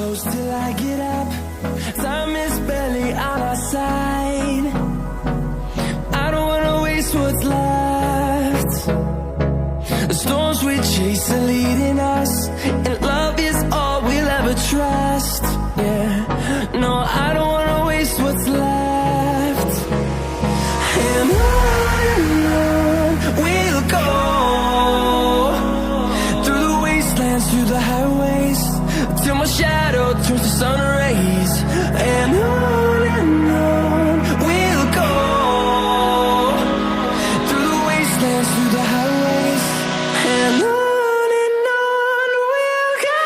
close till I get up. Time is barely on our side. I don't wanna waste what's left. The storms we chase are leading us, and love is all we'll ever trust. Yeah, no, I don't wanna waste what's left. And on we'll go, through the wastelands, through the highways, till my shadow turns to sun rays. And on we'll go, through the wastelands, through the highways, and on we'll go.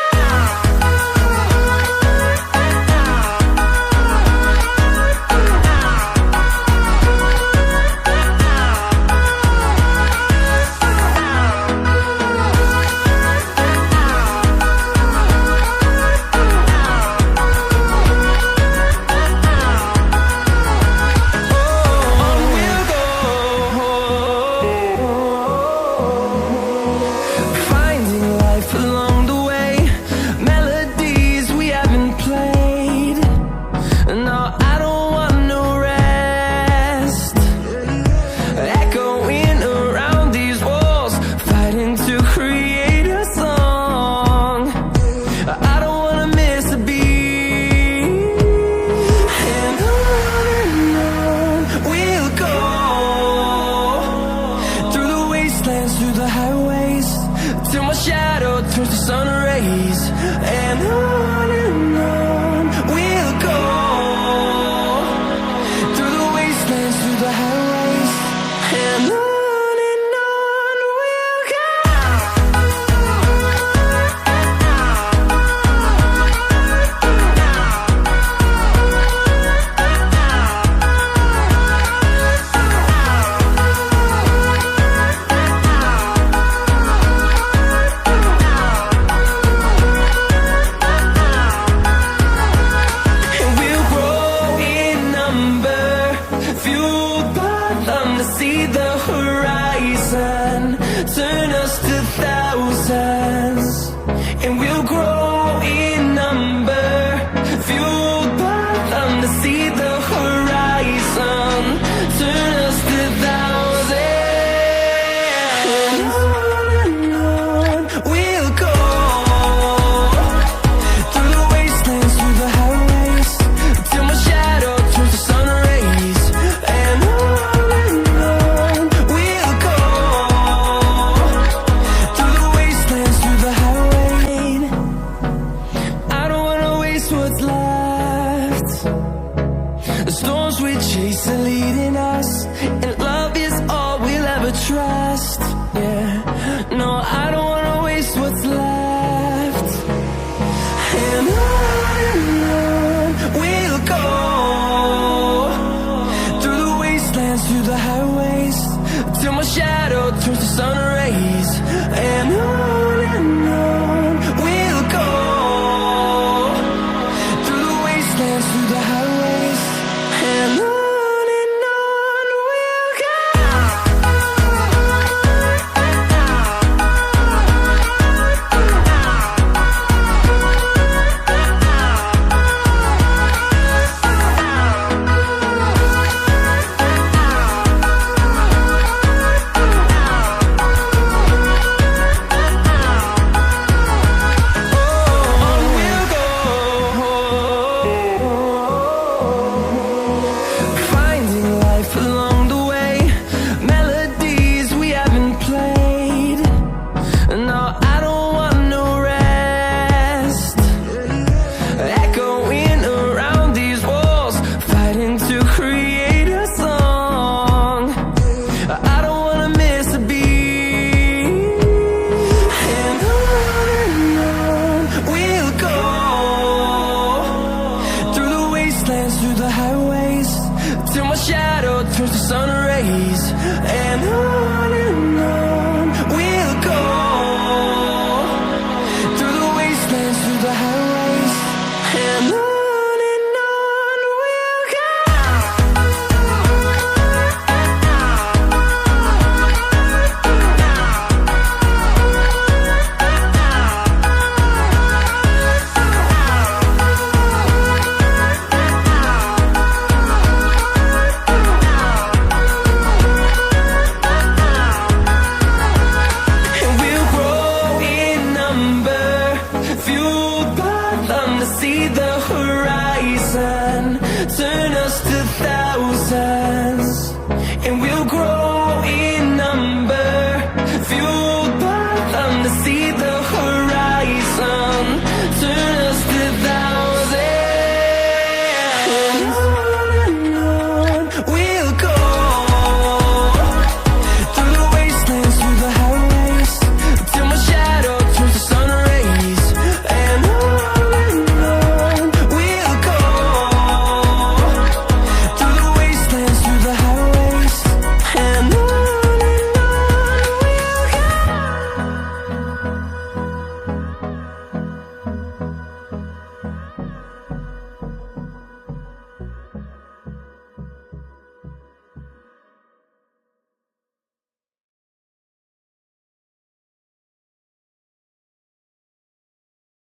Through the highways, till my shadow turns to sun rays. And on we'll go, through the wastelands, through the highways, and on we'll go. See the horizon, turn us to thousands, and we'll grow in number, fueled by them to see the horizon, turn us to thousands. And on we'll go, through the wastelands, through the highways, till my shadow turns to sun rays. And what's left. The storms we chase are leading us, and love is all we'll ever trust. Yeah, no, I don't wanna waste what's left. And on we'll go, through the wastelands, through the highways, till my shadow turns to sun rays. And on we'll go, through the highways, and on we'll go. Through the highways, till my shadow turns to sun rays. And on we'll go, through the wastelands, through the highways, and on we'll go. turn us to